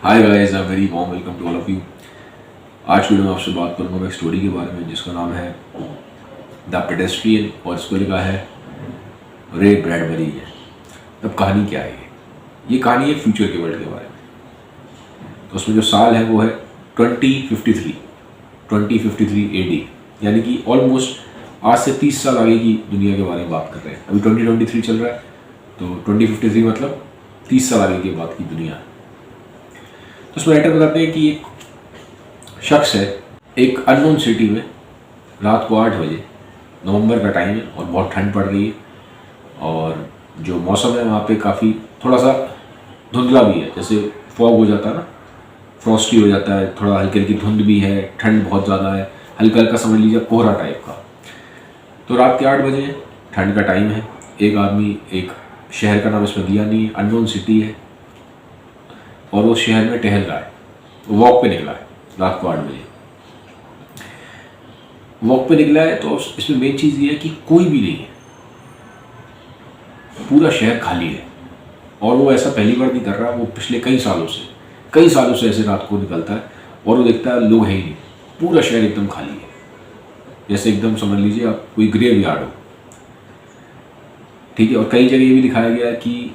Hi guys, a very warm welcome to all of you. आज की video में आपसे बात करूंगा एक स्टोरी के बारे में जिसका नाम है द पेडेस्ट्रियन और इसको लिखा है रे ब्रैडबरी है। अब कहानी क्या है? ये कहानी है फ्यूचर के वर्ल्ड के बारे में। तो उसमें जो साल है वो है 2053 AD, यानी कि ऑलमोस्ट आज से 30 साल आगे की दुनिया के बारे में बात कर रहे हैं। अभी 2023 चल रहा है, तो 2053 मतलब 30 साल आगे के बाद की दुनिया है। तो उसमें राइटर बताते हैं कि एक शख्स है एक अननोन सिटी में, रात को 8 बजे, नवंबर का टाइम है और बहुत ठंड पड़ रही है और जो मौसम है वहाँ पे काफ़ी थोड़ा सा धुंधला भी है, जैसे फॉग हो जाता है ना, फ्रॉस्टी हो जाता है, थोड़ा हल्की हल्की धुंध भी है, ठंड बहुत ज़्यादा है, हल्का हल्का समझ लीजिए कोहरा टाइप का। तो रात के 8 बजे ठंड का टाइम है। एक आदमी, एक शहर का नाम इसमें दिया नहीं है, अननोन सिटी है और वो शहर में टहल रहा है, वॉक पे निकला है रात को 8 बजे। वॉक पे निकला है तो इसमें मेन चीज़ ये है कि कोई भी नहीं है, पूरा शहर खाली है। और वो ऐसा पहली बार नहीं कर रहा, वो पिछले कई सालों से ऐसे रात को निकलता है और वो देखता है लोग है ही नहीं, पूरा शहर एकदम खाली है, जैसे एकदम समझ लीजिए आप कोई ग्रेव यार्ड हो। ठीक है, और कई जगह ये भी दिखाया गया है कि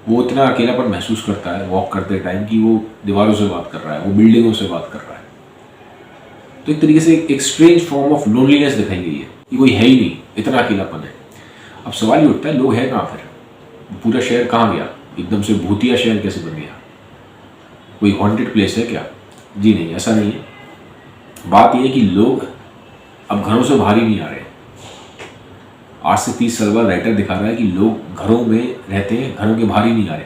वो इतना अकेलापन महसूस करता है वॉक करते टाइम कि वो दीवारों से बात कर रहा है, वो बिल्डिंगों से बात कर रहा है। तो एक तरीके से एक स्ट्रेंज फॉर्म ऑफ लोनलीनेस दिखाई गई है कि कोई है ही नहीं, इतना अकेलापन है। अब सवाल ये उठता है, लोग हैं कहाँ फिर? पूरा शहर कहाँ गया? एकदम से भूतिया शहर कैसे बन गया? कोई हॉन्टेड प्लेस है क्या? जी नहीं, ऐसा नहीं है। बात यह है कि लोग अब घरों से बाहर ही नहीं आ रहे। आज से 30 साल बाद राइटर दिखा रहा है कि लोग घरों में रहते हैं, घरों के बाहर ही नहीं आ रहे।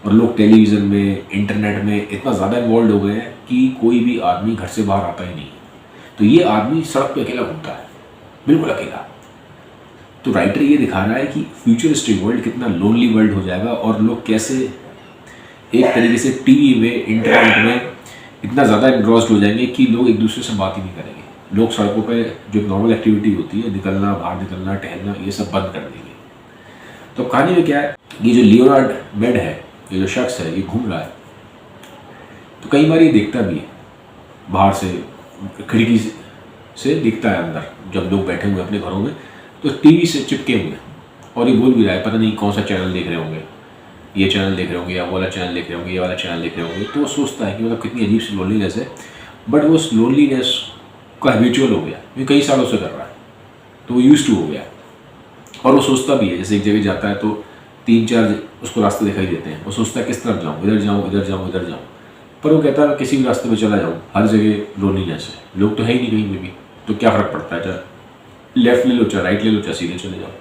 और लोग टेलीविज़न में, इंटरनेट में इतना ज़्यादा इन्वॉल्व हो गए हैं कि कोई भी आदमी घर से बाहर आता ही नहीं। तो ये आदमी सड़क पे अकेला घूमता है, बिल्कुल अकेला। तो राइटर ये दिखा रहा है कि फ्यूचरिस्टिक वर्ल्ड कितना लोनली वर्ल्ड हो जाएगा और लोग कैसे एक तरीके से टीवी में, इंटरनेट में इतना ज़्यादा इन्ग्रॉस्ड हो जाएंगे कि लोग एक दूसरे से बात ही नहीं करेंगे। लोग सड़कों पे जो नॉर्मल एक्टिविटी होती है, निकलना, बाहर निकलना, टहलना, ये सब बंद कर देंगे। तो कहानी में क्या है, ये जो लियोनार्ड मेड है, ये जो शख्स है, ये घूम रहा है। तो कई बार ये देखता भी है, बाहर से खिड़की से दिखता है अंदर, जब लोग बैठे हुए अपने घरों में, तो टीवी से चिपके हुए और ये बोल भी रहा है, पता नहीं कौन सा चैनल देख रहे होंगे, ये चैनल देख रहे होंगे या वो वाला चैनल देख रहे होंगे, ये वाला चैनल देख रहे होंगे। तो वो सोचता है कि मतलब कितनी अजीब सी लोनलीनेस है, बट वो उस लोनलीनेस का हैबिचुअल हो गया, ये कई सालों से कर रहा है, तो वो यूज्ड टू हो गया। और वो सोचता भी है, जैसे एक जगह जाता है तो 3-4 उसको रास्ते दिखाई देते हैं, वो सोचता है किस तरफ जाऊँ, इधर जाऊँ, इधर जाऊँ, इधर जाऊँ, पर वो कहता है किसी भी रास्ते पे चला जाऊँ, हर जगह लोनलीनेस है, लोग तो है ही नहीं कहीं में भी, तो क्या फ़र्क पड़ता है, चाहे लेफ्ट ले लो, चाहे राइट ले लो, चाहे सीधे चले जाओ।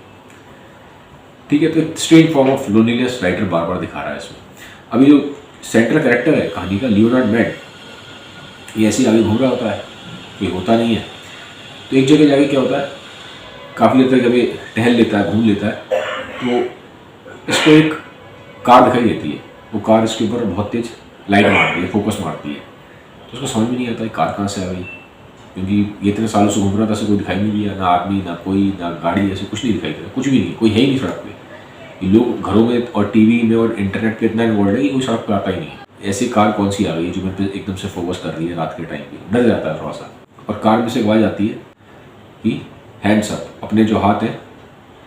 ठीक है, तो एक strange form of loneliness writer बार बार दिखा रहा है इसमें। अभी जो सेंट्रल कैरेक्टर है कहानी का, लियोनार्ड मेड, ये ऐसे ही आगे घूम रहा होता है, कोई होता नहीं है। तो एक जगह जाके क्या होता है, काफ़ी देर तक जब ये टहल लेता है, घूम लेता है, तो इसको एक कार दिखाई देती है। वो कार इसके ऊपर बहुत तेज लाइट मारती है, फोकस मारती है। तो उसको समझ में नहीं आता है कार कहाँ से आ गई, क्योंकि ये इतने सालों से घूम रहा था, ऐसे कोई दिखाई नहीं दिया, ना आदमी, ना कोई, ना गाड़ी, ऐसे कुछ नहीं दिखाई दे रहा, कुछ भी नहीं, कोई है ही नहीं सड़क पे। ये लोग घरों में और टीवी में और इंटरनेट पे इतना इन्वॉल्व है कि कोई सड़क पर आता ही नहीं। ऐसी कार कौन सी आ गई जो मेरे पे एकदम से फोकस कर रही है रात के टाइम पे? डर जाता है थोड़ा सा। और कार में से एक आवाज़ आती है कि हैंड्स अप, अपने जो हाथ हैं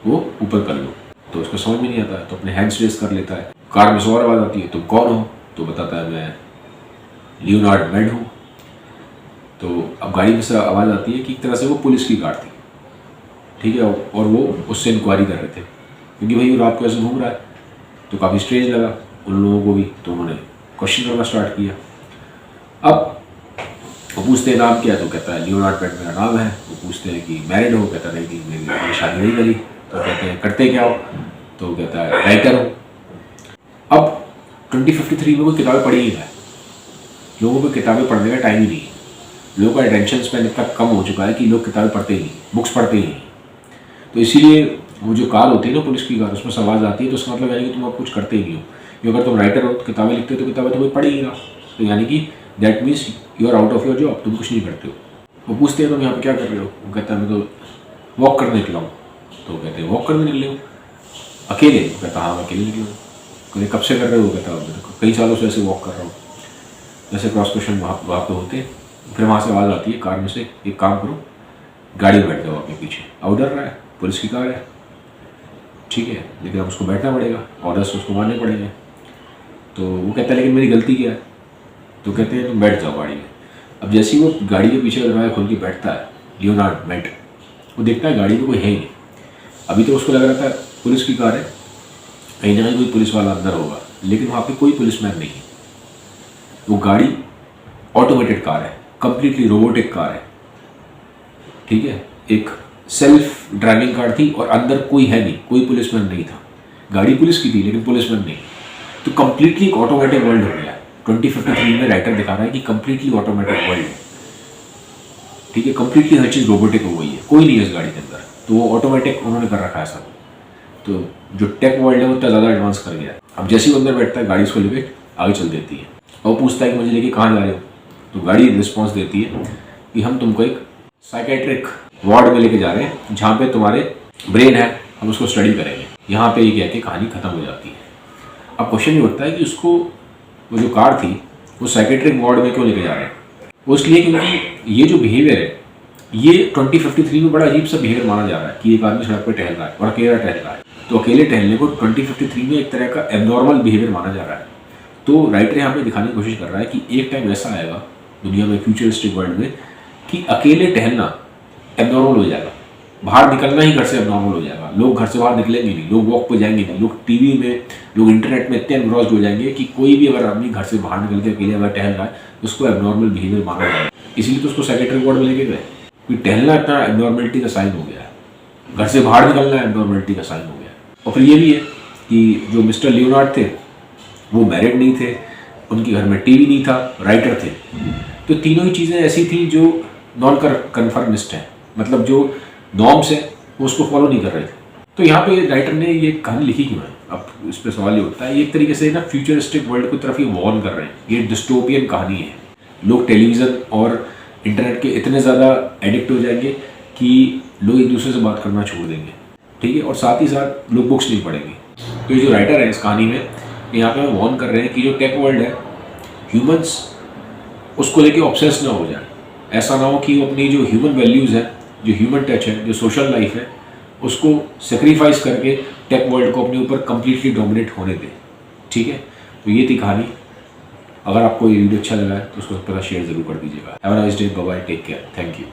वो ऊपर कर लो। तो उसको समझ में नहीं आता है, तो अपने हैंड्स रेस कर लेता है। कार में से और आवाज़ आती है, तुम कौन हो? तो बताता है मैं लियोनार्ड मेड हूँ। तो अब गाड़ी में से आवाज़ आती है कि एक तरह से वो पुलिस की कार थी, ठीक है, और वो उससे इंक्वायरी कर रहे थे, क्योंकि भाई वो रात को ऐसे घूम रहा है। तो काफ़ी स्ट्रेंज लगा उन लोगों को भी, तो उन्होंने क्वेश्चन करना स्टार्ट किया। अब वो पूछते हैं नाम क्या है, तो कहता है लियोनार्ड मेड मेरा नाम है। वो पूछते हैं कि मैरिड हो? कहता नहीं कि मेरी शादी नहीं करी। तो कहते हैं करते क्या हो? तो कहता है राइटर हो। अब 2053 में कोई किताबें पढ़ी ही नहीं है, लोगों को किताबें पढ़ने का टाइम ही नहीं है। लोगों का अटेंशन स्पैन इतना कम हो चुका है कि लोग किताबें पढ़ते ही नहीं, बुक्स पढ़ते ही नहीं। तो इसीलिए वो जो कार होती है ना, पुलिस की कार, उसमें से आवाज़ आती है, तो उसका मतलब यानी कि तुम अब कुछ करते ही नहीं हो। क्योंकि अगर तुम राइटर हो, तो किताबें लिखते हो, तो किताबें तुम्हें पढ़ी ही ना, तो यानी कि that means you are out of your job, तुम कुछ नहीं करते हो। वो पूछते हैं तुम यहाँ पे क्या कर रहे हो? वो कहता है मैं तो वॉक करने निकला हूँ। तो कहते हैं वॉक करने निकले हो अकेले? वो कहता हाँ मैं अकेले निकला हूँ। कहते कब से कर रहे हो? कहता मैं कई सालों से ऐसे वॉक कर रहा हूँ। जैसे क्रॉस क्वेश्चन वहाँ पे होते, फिर वहाँ से आवाज़ आती है कार में से, एक काम करो गाड़ी में बैठ जाओ अपने पीछे। अब डर रहा है, पुलिस की कार है, ठीक है, लेकिन अब उसको बैठना पड़ेगा, ऑर्डर्स उसको मानने पड़ेंगे। तो वो कहता है लेकिन मेरी गलती क्या है? तो कहते हैं तुम बैठ जाओ गाड़ी में। अब जैसे ही वो गाड़ी के पीछे का दरवाजा खोल के बैठता है, लियोनार्ड मेट, वो देखता है गाड़ी में कोई है ही नहीं। अभी तो उसको लग रहा था पुलिस की कार है, कहीं ना कहीं कोई पुलिस वाला अंदर होगा, लेकिन वहाँ पे कोई पुलिसमैन नहीं है। वो गाड़ी ऑटोमेटेड कार है, कंप्लीटली रोबोटिक कार है, ठीक है, एक सेल्फ ड्राइविंग कार थी और अंदर कोई है नहीं, कोई पुलिसमैन नहीं था। गाड़ी पुलिस की थी लेकिन पुलिसमैन नहीं। तो कंप्लीटली एक ऑटोमेटिक वर्ल्ड हो गया। 2053 में राइटर दिखा रहा है कि कंप्लीटली ऑटोमेटिक वर्ल्ड है, ठीक है, कंप्लीटली हर चीज़ रोबोटिक हो गई है, कोई नहीं है इस गाड़ी के अंदर। तो वो ऑटोमेटिक उन्होंने कर रखा है सब। तो जो टेक वर्ल्ड है वो इतना ज़्यादा एडवांस कर गया। अब जैसे ही अंदर बैठता है गाड़ी उसको लेके आगे चल देती है और वो पूछता है कि मुझे लेके कहाँ जा रहे हो? तो गाड़ी रिस्पॉन्स देती है कि हम तुमको एक साइकेट्रिक वार्ड में लेके जा रहे हैं जहाँ पे तुम्हारे ब्रेन है, हम उसको स्टडी करेंगे। यहाँ पे ये कह के कहानी खत्म हो जाती है। अब क्वेश्चन ये उठता है कि उसको वो जो कार थी वो साइकेट्रिक वार्ड में क्यों लेके जा रहे हैं? वो इसलिए क्योंकि ये जो बिहेवियर है ये 2053 में बड़ा अजीब सा बिहेवियर माना जा रहा है कि एक आदमी सड़क पर टहल रहा है और अकेला टहल रहा है। तो अकेले टहलने को 2053 में एक तरह का एबनॉर्मल बिहेवियर माना जा रहा है। तो राइटर यहाँ पे दिखाने की कोशिश कर रहा है कि एक टाइम ऐसा आएगा दुनिया में, फ्यूचरिस्टिक वर्ल्ड में, कि अकेले टहलना एबनॉर्मल हो जाएगा, बाहर निकलना ही घर से एबनॉर्मल हो जाएगा। लोग घर से बाहर निकलेंगे नहीं, लोग वॉक पे जाएंगे नहीं, लोग टीवी में, लोग इंटरनेट में इतने एनग्रॉस्ड हो जाएंगे कि कोई भी अगर आदमी घर से बाहर निकल के अकेले अगर टहल रहा है उसको एबनॉर्मल बिहेवियर माना जाएगा। इसीलिए तो उसको साइकेट्रिक वार्ड में लेके गए, कि टहलना इतना एबनॉर्मलिटी का साइन हो गया है, घर से बाहर निकलना एबनॉर्मलिटी का साइन हो गया। और फिर ये भी है कि जो मिस्टर लियोनार्ड थे वो मैरिड नहीं थे, उनके घर में टीवी नहीं था, राइटर थे। तो तीनों ही चीज़ें ऐसी थी जो नॉन कन्फर्मिस्ट है, मतलब जो नॉर्म्स है वो उसको फॉलो नहीं कर रहे थे। तो यहाँ पे राइटर ने ये कहानी लिखी क्यों है? अब इस पर सवाल ये उठता है, ये एक तरीके से ना फ्यूचरिस्टिक वर्ल्ड की तरफ ये वॉर्न कर रहे हैं। ये डिस्टोपियन कहानी है। लोग टेलीविज़न और इंटरनेट के इतने ज़्यादा एडिक्ट हो जाएंगे कि लोग एक दूसरे से बात करना छोड़ देंगे, ठीक है, और साथ ही साथ लोग बुक्स नहीं पढ़ेंगे। तो ये जो राइटर है इस कहानी में, यहाँ पे वॉर्न कर रहे हैं कि जो टेक वर्ल्ड है, ह्यूमंस उसको लेके ऑब्सेस ना हो जाए। ऐसा ना हो कि वो अपनी जो ह्यूमन वैल्यूज़ है, जो ह्यूमन टच है, जो सोशल लाइफ है, उसको सेक्रीफाइस करके टेक वर्ल्ड को अपने ऊपर कम्प्लीटली डोमिनेट होने दे, ठीक है। तो ये थी कहानी। अगर आपको ये वीडियो अच्छा लगा है तो उसको पता शेयर ज़रूर कर दीजिएगा। Have a nice day, bye bye, take care, thank you.